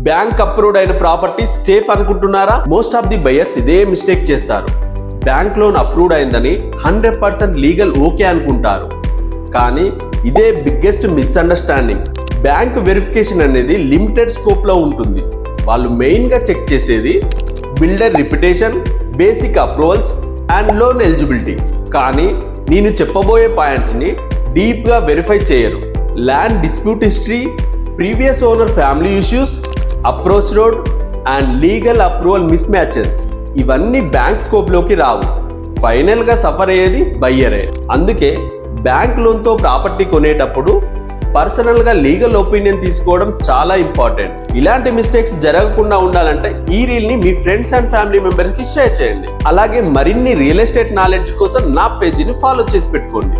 Bank approved అయిన property safe అనుకుంటున్నారా? Most of the buyers ఇదే మిస్టేక్ చేస్తారు. బ్యాంక్ లోన్ అప్రూవ్డ్ అయిందని 100% లీగల్ ఓకే అనుకుంటారు. కానీ ఇదే బిగ్గెస్ట్ మిస్అండర్స్టాండింగ్. బ్యాంక్ వెరిఫికేషన్ అనేది లిమిటెడ్ స్కోప్ లో ఉంటుంది. వాళ్ళు మెయిన్ గా చెక్ చేసేది builder reputation, basic approvals and loan eligibility. కానీ నేను చెప్పబోయే పాయింట్స్ ని డీప్ గా వెరిఫై చేయరు. Land dispute history, previous owner family issues, approach road and legal approval mismatches ఇవన్నీ బ్యాంక్ స్కోప్ లోకి రావు. ఫైనల్ గా సఫర్ అయ్యేది బయ్యరే. అందుకే బ్యాంక్ లోన్ తో ప్రాపర్టీ కొనేటప్పుడు పర్సనల్ గా లీగల్ ఒపీనియన్ తీసుకోవడం చాలా ఇంపార్టెంట్. ఇలాంటి మిస్టేక్స్ జరగకుండా ఉండాలంటే ఈ రీల్ ని మీ ఫ్రెండ్స్ అండ్ ఫ్యామిలీ మెంబర్స్ కి షేర్ చేయండి. అలాగే మరిన్ని రియల్ ఎస్టేట్ నాలెడ్జ్ కోసం నా పేజీని ఫాలో చేసి పెట్టుకోండి.